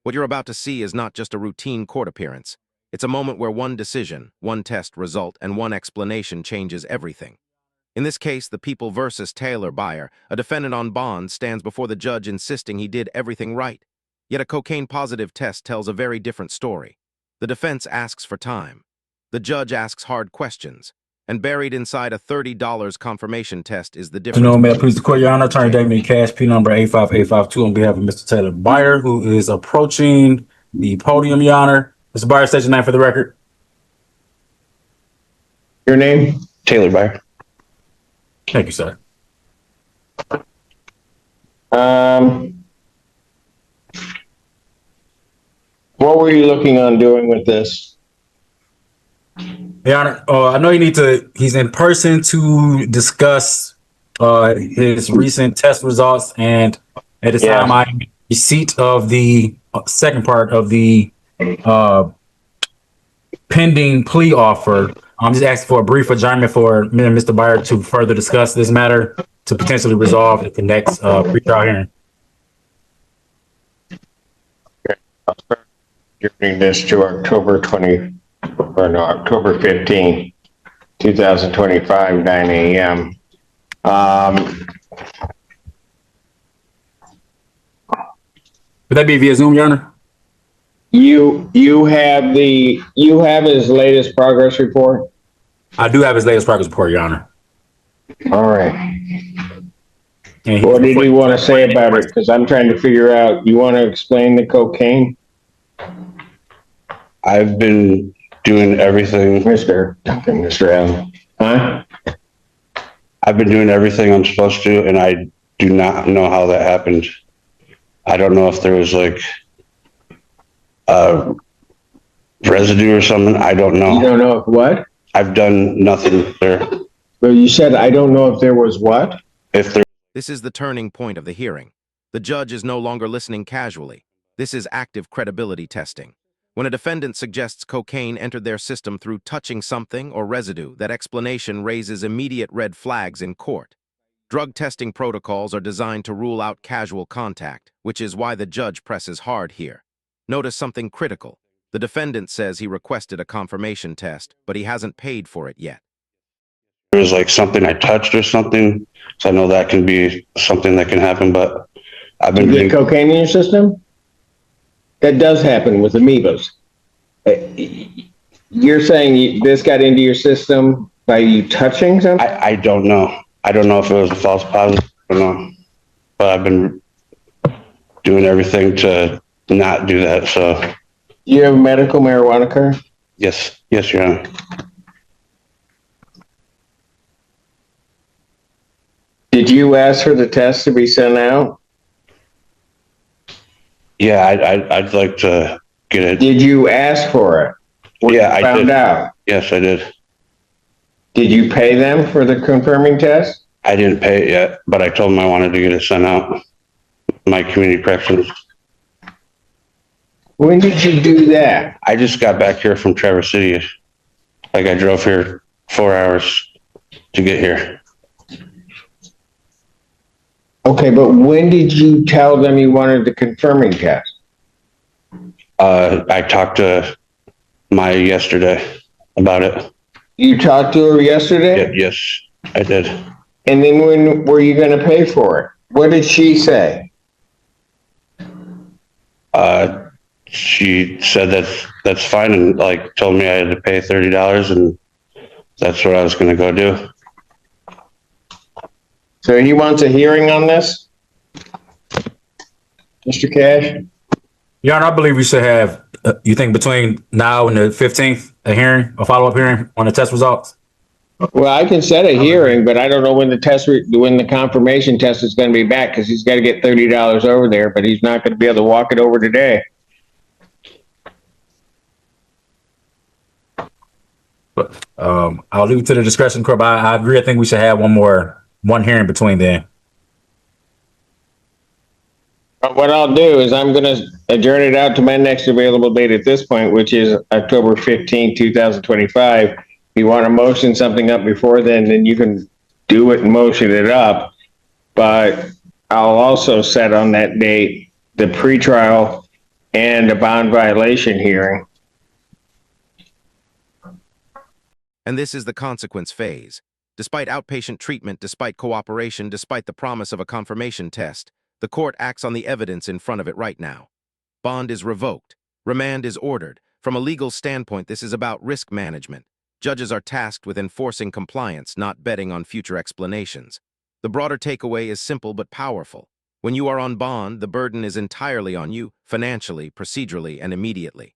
What you're about to see is not just a routine court appearance. It's a moment where one decision, one test result, and one explanation changes everything. In this case, the People versus Taylor Byer, a defendant on bond, stands before the judge insisting he did everything right. Yet a cocaine-positive test tells a very different story. The defense asks for time. The judge asks hard questions. And buried inside a $30 confirmation test is the difference. May I please the court, Your Honor? Attorney Damien Cash, P number 85852 on behalf of Mr. Taylor Byer, who is approaching the podium, Your Honor. Mr. Byer, state your name for the record. Your name? Taylor Byer. Thank you, sir. What were you looking on doing with this? Your Honor, I know he's in person to discuss his recent test results, and at this time I'm in receipt of the second part of the pending plea offer. I'm just asking for a brief adjournment for me and Mr. Byer to further discuss this matter to potentially resolve at the next pre-trial hearing. Giving this to October 15, 2025, 9 a.m. Would that be via Zoom, Your Honor? You have his latest progress report? I do have his latest progress report, Your Honor. All right. What did you want to say about it? Because I'm trying to figure out, you want to explain the cocaine? I've been doing everything. Mr. Allen. Huh? I've been doing everything I'm supposed to, and I do not know how that happened. I don't know if there was like residue or something. I don't know. You don't know if what? I've done nothing there. Well, you said, I don't know if there was what? This is the turning point of the hearing. The judge is no longer listening casually. This is active credibility testing. When a defendant suggests cocaine entered their system through touching something or residue, that explanation raises immediate red flags in court. Drug testing protocols are designed to rule out casual contact, which is why the judge presses hard here. Notice something critical. The defendant says he requested a confirmation test, but he hasn't paid for it yet. There was like something I touched or something, so I know that can be something that can happen, but I've been doing cocaine in your system? That does happen with amoebas. You're saying this got into your system by you touching something? I don't know. I don't know if it was a false positive or not, but I've been doing everything to not do that. So, you have a medical marijuana card? Yes, Your Honor. Did you ask for the test to be sent out? Yeah, I'd like to get it. Did you ask for it? Yeah, I found out. Yes, I did. Did you pay them for the confirming test? I didn't pay it yet, but I told them I wanted to get it sent out. My community corrections. When did you do that? I just got back here from Traverse City. Like I drove here 4 hours to get here. Okay, but when did you tell them you wanted the confirming test? I talked to Maya yesterday about it. You talked to her yesterday? Yes, I did. And then when were you going to pay for it? What did she say? She said that's fine, and like told me I had to pay $30, and that's what I was going to go do. So he wants a hearing on this? Mr. Cash? Your Honor, I believe we should have, you think between now and the 15th, a hearing, a follow-up hearing on the test results? Well, I can set a hearing, but I don't know when the confirmation test is going to be back, because he's got to get $30 over there, but he's not going to be able to walk it over today. But I'll leave it to the discretion of the court, but I agree. I think we should have one hearing between then. What I'll do is I'm going to adjourn it out to my next available date at this point, which is October 15, 2025. If you want to motion something up before then you can do it and motion it up. But I'll also set on that date the pretrial and a bond violation hearing. And this is the consequence phase. Despite outpatient treatment, despite cooperation, despite the promise of a confirmation test, the court acts on the evidence in front of it right now. Bond is revoked. Remand is ordered. From a legal standpoint, this is about risk management. Judges are tasked with enforcing compliance, not betting on future explanations. The broader takeaway is simple but powerful. When you are on bond, the burden is entirely on you, financially, procedurally, and immediately.